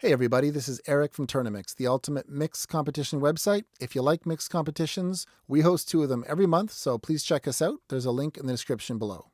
Hey everybody, this is Eric from TOURNA-MIX, the ultimate mix competition website. If you like mix competitions, we host 2 of them every month, so please check us out. There's a link in the description below.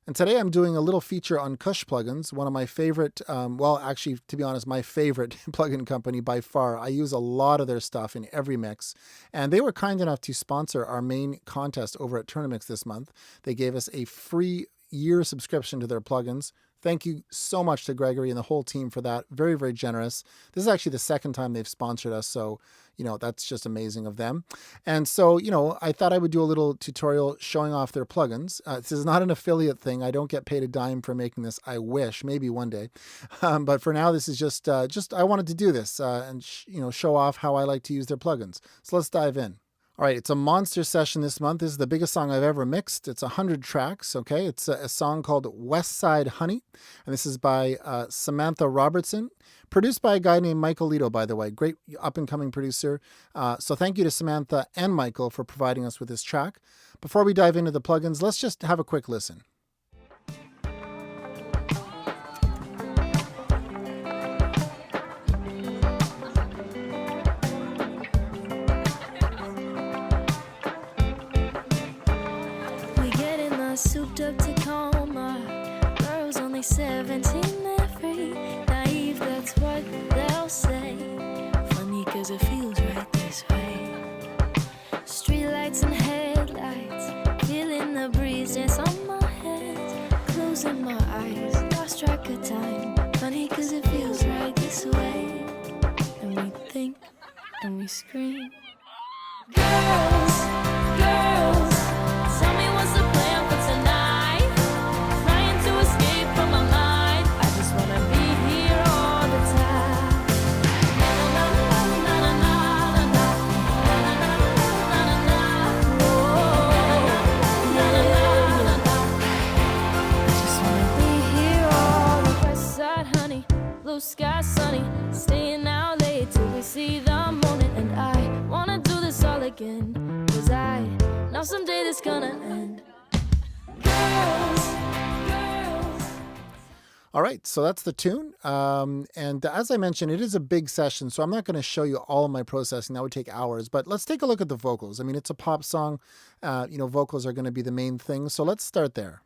And today I'm doing a little feature on Kush Plugins, one of my favorite, actually, to be honest, my favorite plugin company by far. I use a lot of their stuff in every mix, and they were kind enough to sponsor our main contest over at TOURNA-MIX this month. They gave us a free year subscription to their plugins. Thank you so much to Gregory and the whole team for that. Very, very generous. This is actually the second time they've sponsored us, so, that's just amazing of them. And so, I thought I would do a little tutorial showing off their plugins. This is not an affiliate thing. I don't get paid a dime for making this. I wish, maybe one day. But for now, this is just I wanted to do this and, show off how I like to use their plugins. So let's dive in. All right, it's a monster session this month. This is the biggest song I've ever mixed. It's 100 tracks, okay? It's a song called West Side Honey, and this is by Samantha Robertson, produced by a guy named Michael Leto, by the way. Great up-and-coming producer. So thank you to Samantha and Michael for providing us with this track. Before we dive into the plugins, let's just have a quick listen. Souped up Tacoma, girls only 17, they're free, naive, that's what they'll say. Funny cause it feels right this way. Streetlights and headlights, feeling the breeze dance on my head. Closing my eyes, lost track of time. Funny cause it feels right this way. And we think and we scream. Girls, girls, tell me what's the plan for tonight? Trying to escape from my mind. I just wanna be here all the time. Na na na na na na na na na na na na. Oh, na na na na na. I just wanna be here all the west side, honey. Blue sky, sunny, staying out late till we see the morning. And I wanna do this all again, 'cause I know someday this gonna end. Girls, girls. All right, so that's the tune. And as I mentioned, it is a big session, so I'm not going to show you all of my processing. That would take hours. But let's take a look at the vocals. I mean, it's a pop song. Vocals are going to be the main thing. So let's start there.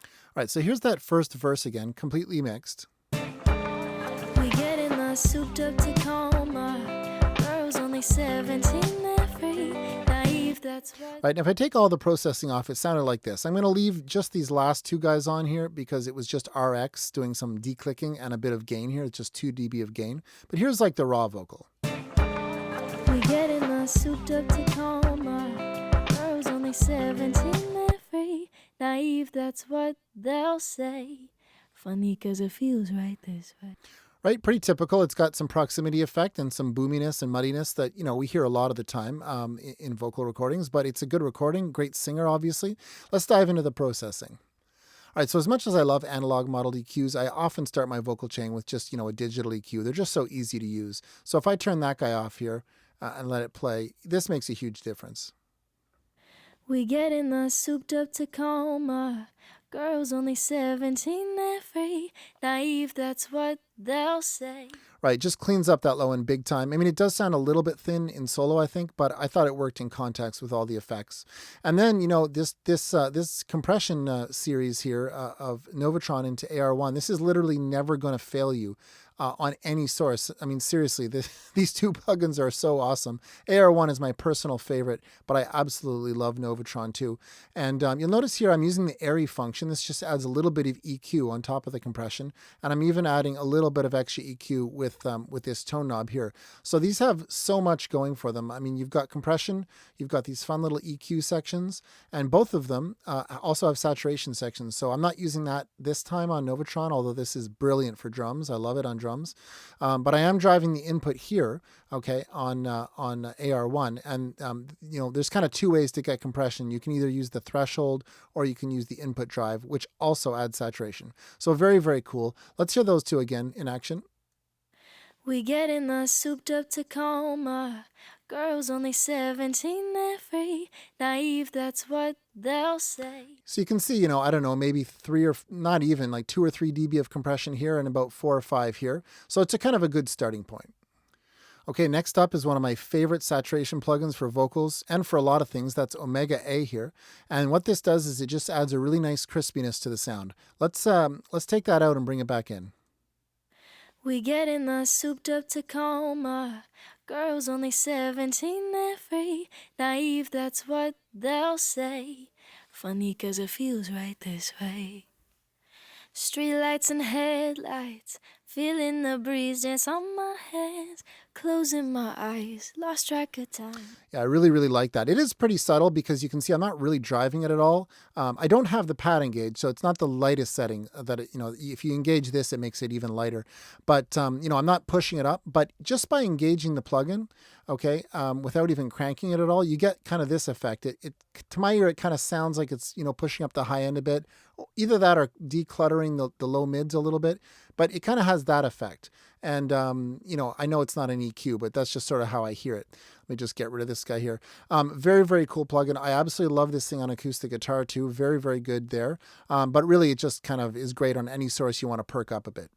All right, so here's that first verse again, completely mixed. We get in the souped up Tacoma, girls only 17, they're free, naive, that's what. Right, and if I take all the processing off, it sounded like this. I'm going to leave just these last 2 guys on here because it was just RX doing some declicking and a bit of gain here. It's just 2 dB of gain. But here's like the raw vocal. We get in the souped up Tacoma, girls only 17, they're free, naive, that's what they'll say. Funny 'cause it feels right this way. Right, pretty typical. It's got some proximity effect and some boominess and muddiness that, we hear a lot of the time in vocal recordings, but it's a good recording. Great singer, obviously. Let's dive into the processing. All right, so as much as I love analog modeled EQs, I often start my vocal chain with just, a digital EQ. They're just so easy to use. So if I turn that guy off here and let it play, this makes a huge difference. We get in the souped up Tacoma, girls only 17, they're free, naive, that's what they'll say. Right, just cleans up that low end big time. I mean, it does sound a little bit thin in solo, I think, but I thought it worked in context with all the effects. And then, this compression series here of Novatron into AR1, this is literally never going to fail you. On any source. I mean, seriously, these 2 plugins are so awesome. AR1 is my personal favorite, but I absolutely love Novatron too. And you'll notice here I'm using the airy function. This just adds a little bit of EQ on top of the compression. And I'm even adding a little bit of extra EQ with this tone knob here. So these have so much going for them. I mean, you've got compression, you've got these fun little EQ sections, and both of them also have saturation sections. So I'm not using that this time on Novatron, although this is brilliant for drums. I love it on drums. But I am driving the input here, okay, on AR1. And, there's kind of 2 ways to get compression. You can either use the threshold or you can use the input drive, which also adds saturation. So very, very cool. Let's hear those 2 again in action. We get in the souped up Tacoma, Girls only 17, they're free. Naive, that's what they'll say. So you can see, I don't know, maybe not even like 2 or 3 dB of compression here and about 4 or 5 here. So it's a kind of a good starting point. Okay, next up is one of my favorite saturation plugins for vocals and for a lot of things. That's Omega A here. And what this does is it just adds a really nice crispiness to the sound. Let's take that out and bring it back in. We get in the souped up Tacoma. Girls only 17, they're free. Naive, that's what they'll say. Funny 'cause it feels right this way. Streetlights and headlights, feeling the breeze dance on my hands, closing my eyes, lost track of time. Yeah, I really, really like that. It is pretty subtle because you can see I'm not really driving it at all. I don't have the pad engaged, so it's not the lightest setting that, if you engage this, it makes it even lighter. But, I'm not pushing it up, but just by engaging the plugin, okay, without even cranking it at all, you get kind of this effect. It to my ear, it kind of sounds like it's, pushing up the high end a bit. Either that or decluttering the low mids a little bit, but it kind of has that effect. And, I know it's not an EQ, but that's just sort of how I hear it. Let me just get rid of this guy here. Very, very cool plugin. I absolutely love this thing on acoustic guitar too. Very, very good there. But really, it just kind of is great on any source you want to perk up a bit.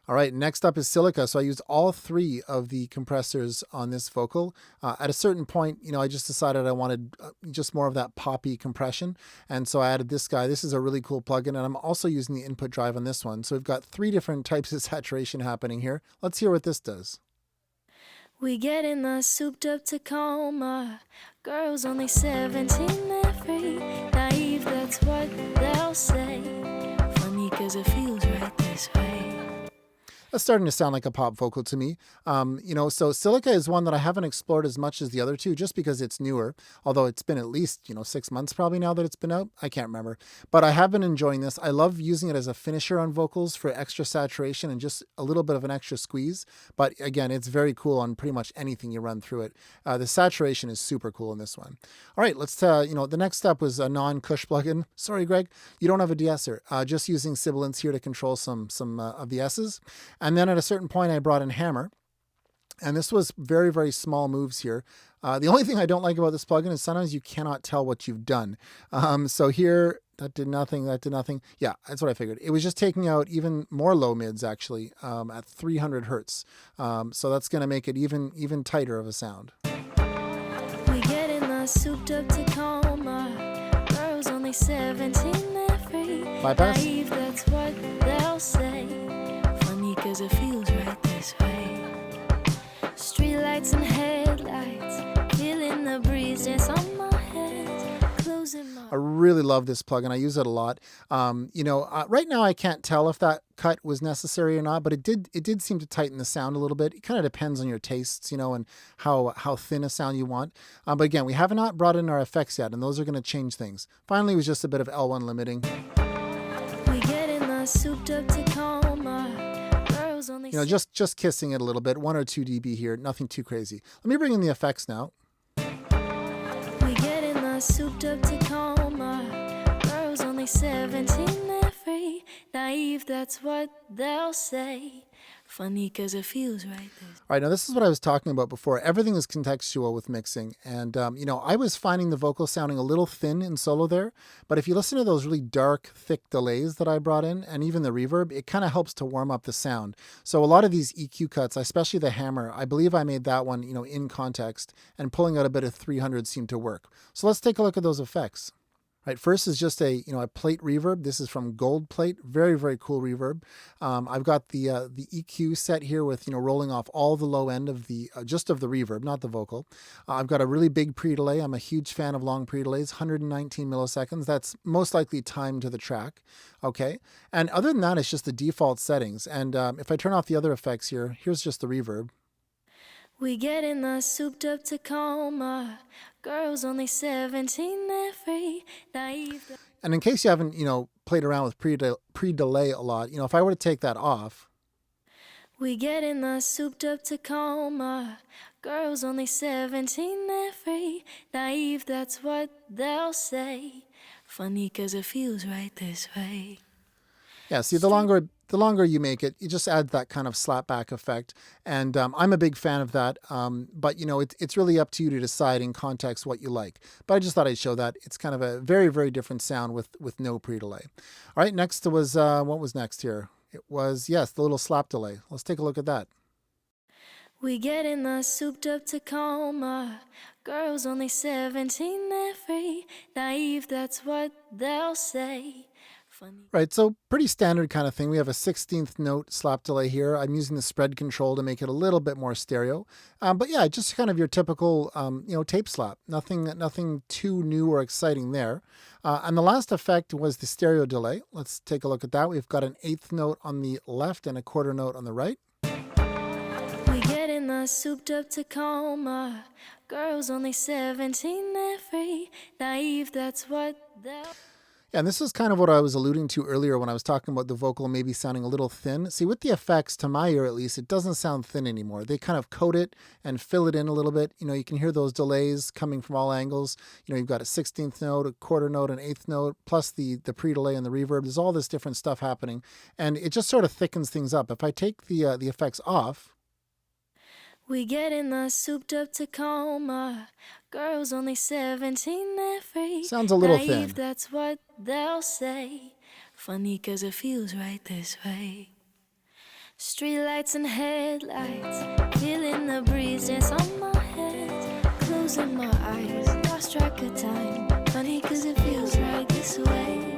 All right, next up is Silica. So I used all 3 of the compressors on this vocal. At a certain point, I just decided I wanted just more of that poppy compression. And so I added this guy. This is a really cool plugin. And I'm also using the input drive on this one. So we've got 3 different types of saturation happening here. Let's hear what this does. We get in the souped up Tacoma. Girls only 17, they're free. Naive, that's what they'll say. Funny 'cause it feels right this way. That's starting to sound like a pop vocal to me. So Silica is one that I haven't explored as much as the other 2 just because it's newer, although it's been at least, 6 months probably now that it's been out. I can't remember, but I have been enjoying this. I love using it as a finisher on vocals for extra saturation and just a little bit of an extra squeeze. But again, it's very cool on pretty much anything you run through it. The saturation is super cool in this one. All right, let's, the next step was a non-Kush plugin. Sorry, Greg, you don't have a de-esser. Just using sibilants here to control some of the S's. And then at a certain point, I brought in Hammer. And this was very, very small moves here. The only thing I don't like about this plugin is sometimes you cannot tell what you've done. So here, that did nothing, that did nothing. Yeah, that's what I figured. It was just taking out even more low mids, actually, at 300 hertz. So that's going to make it even tighter of a sound. We get in the souped up Tacoma. Girls only 17, they're free. Bypass. Naive, that's what they'll say. 'Cause it feels right this way. Streetlights and headlights, feeling the breeze dance on my hands, closing my. I really love this plugin. I use it a lot. Right now I can't tell if that cut was necessary or not, but it did seem to tighten the sound a little bit. It kind of depends on your tastes, and how thin a sound you want. But again, we have not brought in our effects yet, and those are going to change things. Finally, it was just a bit of L1 limiting. We get in the souped up Tacoma. Just kissing it a little bit, 1 or 2 dB here, nothing too crazy. Let me bring in the effects now. We get in the souped up Tacoma. Girls only 17, they're free. Naive, that's what they'll say. Funny 'cause it feels right there. All right, now this is what I was talking about before. Everything is contextual with mixing. And, I was finding the vocal sounding a little thin in solo there. But if you listen to those really dark, thick delays that I brought in, and even the reverb, it kind of helps to warm up the sound. So a lot of these EQ cuts, especially the Hammer, I believe I made that one, in context. And pulling out a bit of 300 seemed to work. So let's take a look at those effects. Right, first is just a plate reverb. This is from Gold Plate, very, very cool reverb. I've got the EQ set here with rolling off all the low end of the just of the reverb, not the vocal. I've got a really big pre-delay. I'm a huge fan of long pre-delays, 119 milliseconds. That's most likely timed to the track. Okay, and other than that, it's just the default settings. And if I turn off the other effects here, here's just the reverb. We get in the souped up Tacoma. Girls only 17, they're free. Naive. And in case you haven't, played around with pre-delay a lot, if I were to take that off. We get in the souped up Tacoma. Girls only 17, they're free. Naive, that's what they'll say. Funny 'cause it feels right this way. Yeah, see, the longer the longer you make it, you just add that kind of slapback effect. And I'm a big fan of that. But, it's really up to you to decide in context what you like. But I just thought I'd show that. It's kind of a very, very different sound with no pre-delay. All right, next was, what was next here? It was, yes, the little slap delay. Let's take a look at that. We get in the souped up Tacoma. Girls only 17, they're free. Naive, that's what they'll say. Funny. Right, so pretty standard kind of thing. We have a 16th note slap delay here. I'm using the spread control to make it a little bit more stereo. But yeah, just kind of your typical, tape slap. Nothing too new or exciting there. And the last effect was the stereo delay. Let's take a look at that. We've got an 8th note on the left and a quarter note on the right. We get in the souped up Tacoma. Girls only 17, they're free. Naive, that's what they'll... Yeah, and this is kind of what I was alluding to earlier when I was talking about the vocal maybe sounding a little thin. See, with the effects, to my ear at least, it doesn't sound thin anymore. They kind of coat it and fill it in a little bit. You can hear those delays coming from all angles. You've got a 16th note, a quarter note, an 8th note, plus the pre-delay and the reverb. There's all this different stuff happening, and it just sort of thickens things up. If I take the effects off... We get in the souped up Tacoma. Girls only 17, they're free. Sounds a little Naive, thin. that's what they'll say. Funny 'cause it feels right this way. Streetlights and headlights, feeling the breeze dance on my head. Closing my eyes, lost track of time. Funny 'cause it feels right this way.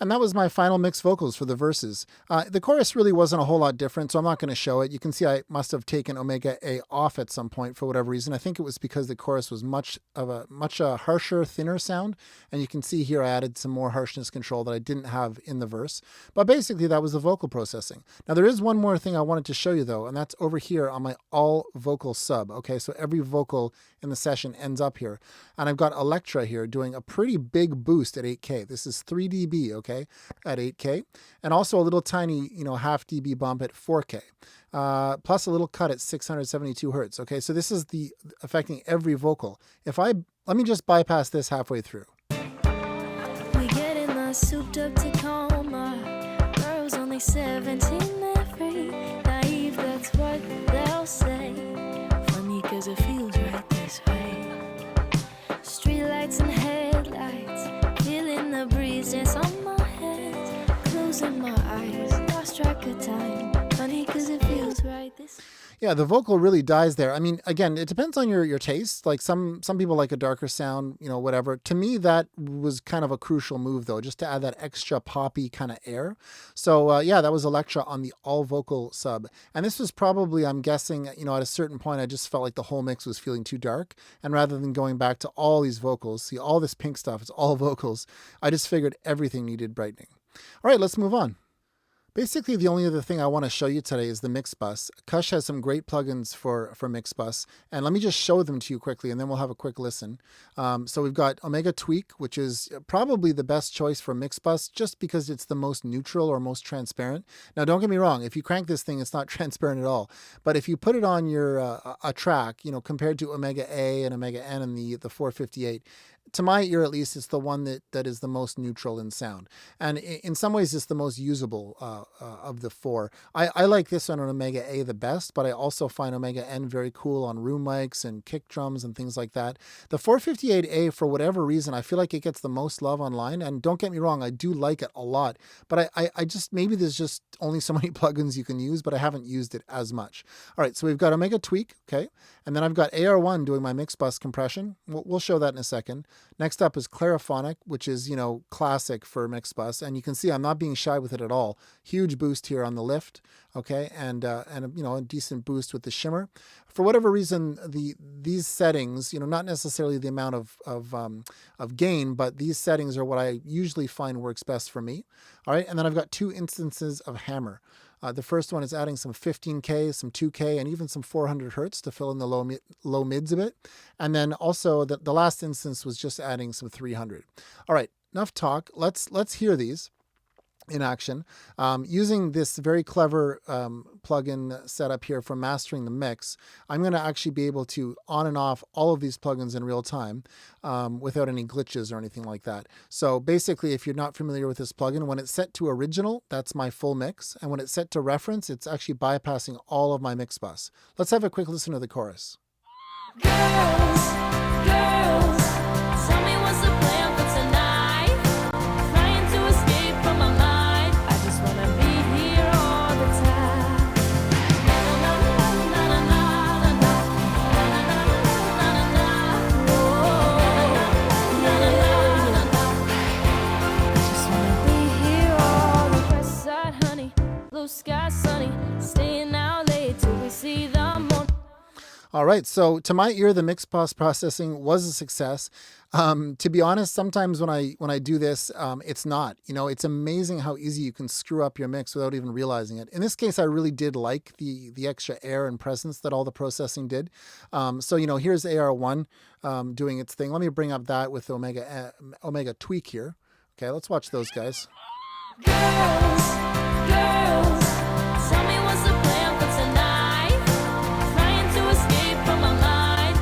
And that was my final mix vocals for the verses. The chorus really wasn't a whole lot different, so I'm not going to show it. You can see I must have taken Omega A off at some point for whatever reason. I think it was because the chorus was much harsher, thinner sound. And you can see here I added some more harshness control that I didn't have in the verse. But basically that was the vocal processing. Now there is one more thing I wanted to show you though, and that's over here on my all vocal sub. Okay, so every vocal in the session ends up here. And I've got Electra here doing a pretty big boost at 8K. This is 3 dB, okay, at 8K. And also a little tiny, half dB bump at 4K. Plus a little cut at 672 hertz. Okay, so this is affecting every vocal. Let me just bypass this halfway through. We get in the souped up Tacoma. Girls only 17, they're free. Naive, that's what they'll say. Funny 'cause it feels right this way. Streetlights and headlights, feeling the breeze dance on my head. Closing my eyes, lost track of time. Funny 'cause it feels right this way. Yeah, the vocal really dies there. I mean, again, it depends on your taste. Like some people like a darker sound, whatever. To me, that was kind of a crucial move, though, just to add that extra poppy kind of air. So, yeah, that was Electra on the all vocal sub. And this was probably, I'm guessing, at a certain point, I just felt like the whole mix was feeling too dark. And rather than going back to all these vocals, see all this pink stuff, it's all vocals, I just figured everything needed brightening. All right, let's move on. Basically, the only other thing I want to show you today is the mix bus. Kush has some great plugins for mix bus, and let me just show them to you quickly, and then we'll have a quick listen. So we've got Omega Tweak, which is probably the best choice for mix bus, just because it's the most neutral or most transparent. Now, don't get me wrong. If you crank this thing, it's not transparent at all. But if you put it on your a track, compared to Omega A and Omega N and the 458. To my ear, at least, it's the one that is the most neutral in sound. And in some ways, it's the most usable of the four. I like this one on Omega A the best, but I also find Omega N very cool on room mics and kick drums and things like that. The 458A, for whatever reason, I feel like it gets the most love online. And don't get me wrong, I do like it a lot. But I just, maybe there's just only so many plugins you can use, but I haven't used it as much. All right, so we've got Omega Tweak, okay? And then I've got AR1 doing my mix bus compression. We'll show that in a second. Next up is Cleophonic, which is, classic for mix bus. And you can see I'm not being shy with it at all. Huge boost here on the lift, okay? And a decent boost with the shimmer. For whatever reason, these settings, not necessarily the amount of gain, but these settings are what I usually find works best for me. All right, and then I've got two instances of hammer. The first one is adding some 15K, some 2K, and even some 400 hertz to fill in the low mids a bit. And then also the last instance was just adding some 300. All right, enough talk. Let's hear these. in action. Using this very clever plugin setup here for mastering the mix, I'm going to actually be able to on and off all of these plugins in real time without any glitches or anything like that. So basically, if you're not familiar with this plugin, when it's set to original, that's my full mix. And when it's set to reference, it's actually bypassing all of my mix bus. Let's have a quick listen to the chorus. Girls, girls, tell me what's the plan for tonight? Trying to escape from my mind. I just wanna be here all the time. Na na na na na na na na na na na na. Oh, na na na na na. I just wanna be here all the west side, honey. Blue sky, sunny. Staying out late till we see the morning. All right, so to my ear, the mix bus processing was a success. To be honest, sometimes when I do this, it's not. You know, it's amazing how easy you can screw up your mix without even realizing it. In this case, I really did like the extra air and presence that all the processing did. So you know, here's AR1 doing its thing. Let me bring up that with Omega Tweak here. Okay, let's watch those guys. Girls, girls, tell me what's the plan for tonight? Trying to escape from my mind.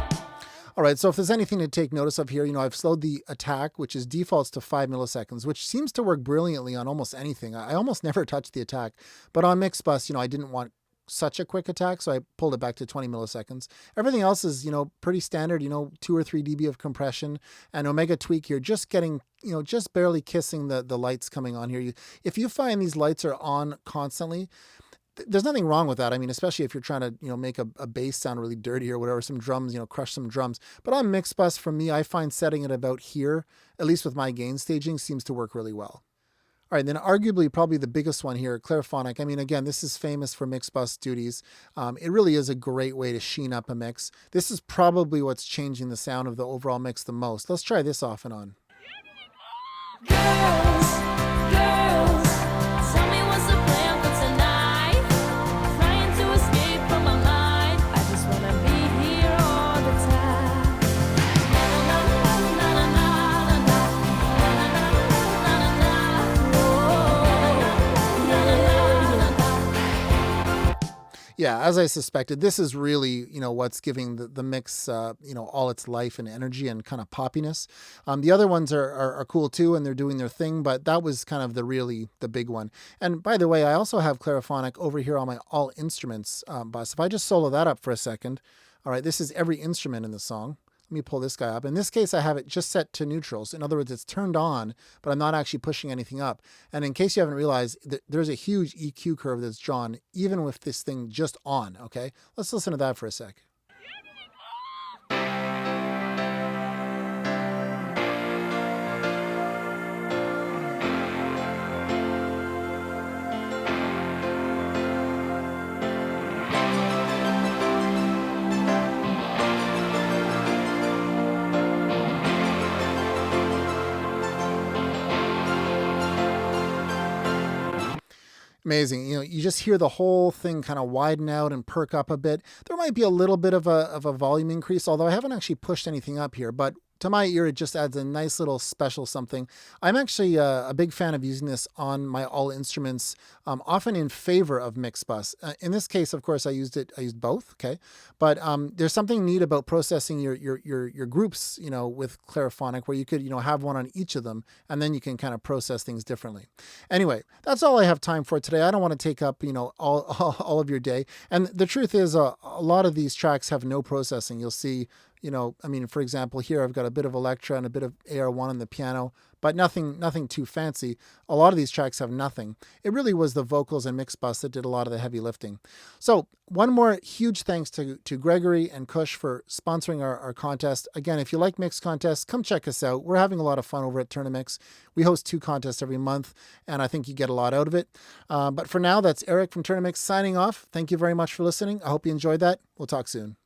All right, so if there's anything to take notice of here, you know, I've slowed the attack, which is defaults to 5 milliseconds, which seems to work brilliantly on almost anything. I almost never touch the attack, but on Mixbus, you know, I didn't want such a quick attack, so I pulled it back to 20 milliseconds. Everything else is, you know, pretty standard, you know, 2 or 3 dB of compression, and Omega Tweak here, just getting, you know, just barely kissing the lights coming on here. If you find these lights are on constantly, there's nothing wrong with that. I mean, especially if you're trying to, you know, make a bass sound really dirty or whatever, some drums, you know, crush some drums. But on Mixbus, for me, I find setting it about here, at least with my gain staging, seems to work really well. All right, then arguably probably the biggest one here, Cleophonic. I mean, again, this is famous for mix bus duties. It really is a great way to sheen up a mix. This is probably what's changing the sound of the overall mix the most. Let's try this off and on. Girls, girls, tell me what's the plan for tonight? Trying to escape from my mind. I just wanna be here all the time. Na na na na na na na na na na. Oh, na na na na na. Yeah, as I suspected, this is really, you know, what's giving the mix, you know, all its life and energy and kind of poppiness. The other ones are cool too, and they're doing their thing, but that was kind of the big one. And by the way, I also have Cleophonic over here on my all instruments bus. If I just solo that up for a second, all right, this is every instrument in the song. Let me pull this guy up. In this case, I have it just set to neutrals. In other words, it's turned on, but I'm not actually pushing anything up. And in case you haven't realized, there's a huge EQ curve that's drawn, even with this thing just on, okay? Let's listen to that for a sec. Amazing. You know, you just hear the whole thing kind of widen out and perk up a bit. There might be a little bit of a volume increase, although I haven't actually pushed anything up here, but to my ear, it just adds a nice little special something. I'm actually a big fan of using this on my all instruments, often in favor of Mixbus. In this case, of course, I used both. Okay, but there's something neat about processing your groups, you know, with Cleophonic, where you could, you know, have one on each of them, and then you can kind of process things differently. Anyway, that's all I have time for today. I don't want to take up, you know, all of your day. And the truth is, a lot of these tracks have no processing. You'll see. You know, I mean, for example, here I've got a bit of Electra and a bit of AR1 on the piano, but nothing too fancy. A lot of these tracks have nothing. It really was the vocals and Mixbus that did a lot of the heavy lifting. So one more huge thanks to Gregory and Kush for sponsoring our contest. Again, if you like mix contests, come check us out. We're having a lot of fun over at TOURNA-MIX. We host 2 contests every month, and I think you get a lot out of it. But for now, that's Eric from TOURNA-MIX signing off. Thank you very much for listening. I hope you enjoyed that. We'll talk soon.